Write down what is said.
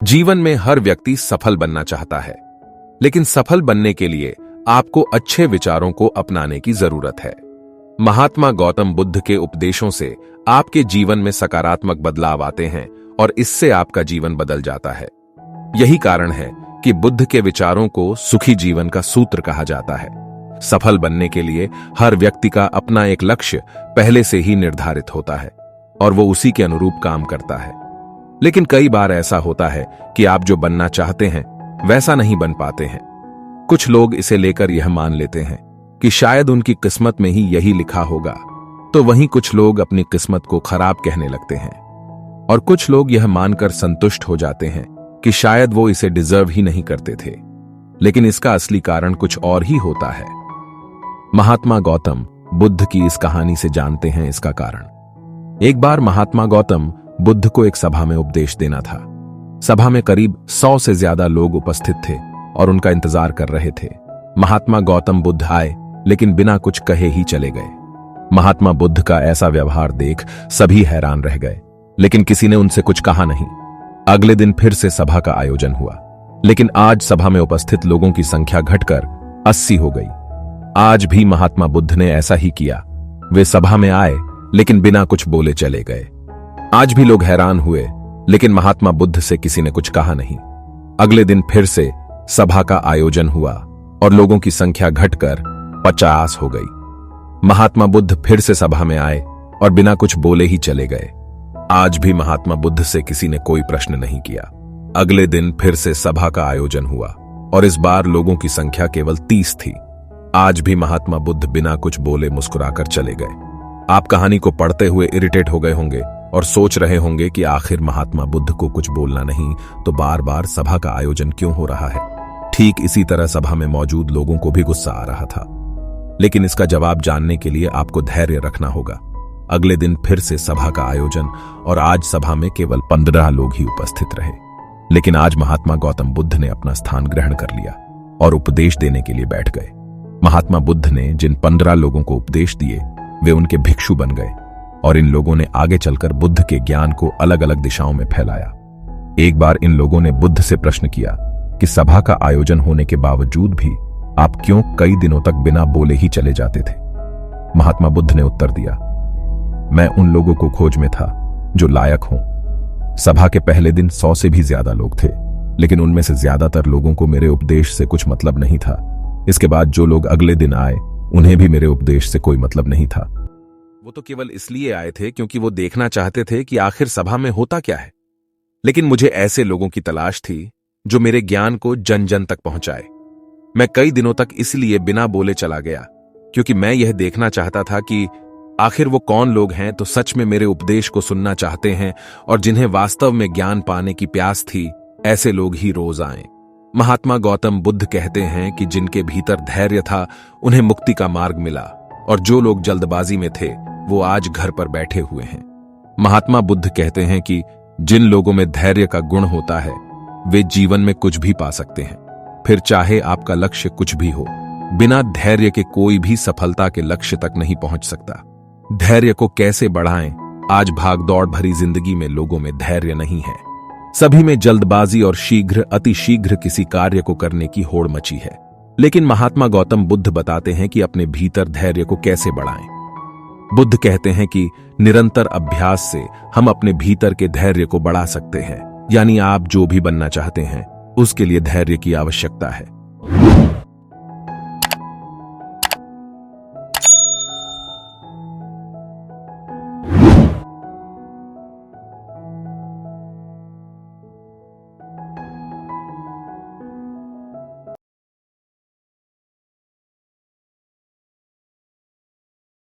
जीवन में हर व्यक्ति सफल बनना चाहता है, लेकिन सफल बनने के लिए आपको अच्छे विचारों को अपनाने की जरूरत है। महात्मा गौतम बुद्ध के उपदेशों से आपके जीवन में सकारात्मक बदलाव आते हैं और इससे आपका जीवन बदल जाता है। यही कारण है कि बुद्ध के विचारों को सुखी जीवन का सूत्र कहा जाता है। सफल बनने के लिए हर व्यक्ति का अपना एक लक्ष्य पहले से ही निर्धारित होता है और वो उसी के अनुरूप काम करता है। लेकिन कई बार ऐसा होता है कि आप जो बनना चाहते हैं वैसा नहीं बन पाते हैं। कुछ लोग इसे लेकर यह मान लेते हैं कि शायद उनकी किस्मत में ही यही लिखा होगा, तो वहीं कुछ लोग अपनी किस्मत को खराब कहने लगते हैं और कुछ लोग यह मानकर संतुष्ट हो जाते हैं कि शायद वो इसे डिजर्व ही नहीं करते थे। लेकिन इसका असली कारण कुछ और ही होता है। महात्मा गौतम बुद्ध की इस कहानी से जानते हैं इसका कारण। एक बार महात्मा गौतम बुद्ध को एक सभा में उपदेश देना था। सभा में करीब 100 से ज्यादा लोग उपस्थित थे और उनका इंतजार कर रहे थे। महात्मा गौतम बुद्ध आए, लेकिन बिना कुछ कहे ही चले गए। महात्मा बुद्ध का ऐसा व्यवहार देख सभी हैरान रह गए, लेकिन किसी ने उनसे कुछ कहा नहीं। अगले दिन फिर से सभा का आयोजन हुआ, लेकिन आज सभा में उपस्थित लोगों की संख्या घटकर 80 हो गई। आज भी महात्मा बुद्ध ने ऐसा ही किया। वे सभा में आए, लेकिन बिना कुछ बोले चले गए। आज भी लोग हैरान हुए, लेकिन महात्मा बुद्ध से किसी ने कुछ कहा नहीं। अगले दिन फिर से सभा का आयोजन हुआ और लोगों की संख्या घटकर 50 हो गई। महात्मा बुद्ध फिर से सभा में आए और बिना कुछ बोले ही चले गए। आज भी महात्मा बुद्ध से किसी ने कोई प्रश्न नहीं किया। अगले दिन फिर से सभा का आयोजन हुआ और इस बार लोगों की संख्या केवल 30 थी। आज भी महात्मा बुद्ध बिना कुछ बोले मुस्कुराकर चले गए। आप कहानी को पढ़ते हुए इरिटेट हो गए होंगे और सोच रहे होंगे कि आखिर महात्मा बुद्ध को कुछ बोलना नहीं तो बार बार सभा का आयोजन क्यों हो रहा है। ठीक इसी तरह सभा में मौजूद लोगों को भी गुस्सा आ रहा था, लेकिन इसका जवाब जानने के लिए आपको धैर्य रखना होगा। अगले दिन फिर से सभा का आयोजन और आज सभा में केवल 15 लोग ही उपस्थित रहे। लेकिन आज महात्मा गौतम बुद्ध ने अपना स्थान ग्रहण कर लिया और उपदेश देने के लिए बैठ गए। महात्मा बुद्ध ने जिन 15 लोगों को उपदेश दिए वे उनके भिक्षु बन गए और इन लोगों ने आगे चलकर बुद्ध के ज्ञान को अलग अलग दिशाओं में फैलाया। एक बार इन लोगों ने बुद्ध से प्रश्न किया कि सभा का आयोजन होने के बावजूद भी आप क्यों कई दिनों तक बिना बोले ही चले जाते थे। महात्मा बुद्ध ने उत्तर दिया, मैं उन लोगों को खोज में था जो लायक हों। सभा के पहले दिन 100 से भी ज्यादा लोग थे, लेकिन उनमें से ज्यादातर लोगों को मेरे उपदेश से कुछ मतलब नहीं था। इसके बाद जो लोग अगले दिन आए उन्हें भी मेरे उपदेश से कोई मतलब नहीं था। वो तो केवल इसलिए आए थे क्योंकि वो देखना चाहते थे कि आखिर सभा में होता क्या है। लेकिन मुझे ऐसे लोगों की तलाश थी जो मेरे ज्ञान को जन जन तक पहुंचाए। मैं कई दिनों तक इसलिए बिना बोले चला गया क्योंकि मैं यह देखना चाहता था कि आखिर वो कौन लोग हैं तो सच में मेरे उपदेश को सुनना चाहते हैं और जिन्हें वास्तव में ज्ञान पाने की प्यास थी, ऐसे लोग ही रोज आए। महात्मा गौतम बुद्ध कहते हैं कि जिनके भीतर धैर्य था उन्हें मुक्ति का मार्ग मिला और जो लोग जल्दबाजी में थे वो आज घर पर बैठे हुए हैं। महात्मा बुद्ध कहते हैं कि जिन लोगों में धैर्य का गुण होता है वे जीवन में कुछ भी पा सकते हैं, फिर चाहे आपका लक्ष्य कुछ भी हो। बिना धैर्य के कोई भी सफलता के लक्ष्य तक नहीं पहुंच सकता। धैर्य को कैसे बढ़ाएं? आज भागदौड़ भरी जिंदगी में लोगों में धैर्य नहीं है। सभी में जल्दबाजी और अति शीघ्र किसी कार्य को करने की होड़ मची है। लेकिन महात्मा गौतम बुद्ध बताते हैं कि अपने भीतर धैर्य को कैसे बढ़ाएं। बुद्ध कहते हैं कि निरंतर अभ्यास से हम अपने भीतर के धैर्य को बढ़ा सकते हैं। यानी आप जो भी बनना चाहते हैं उसके लिए धैर्य की आवश्यकता है।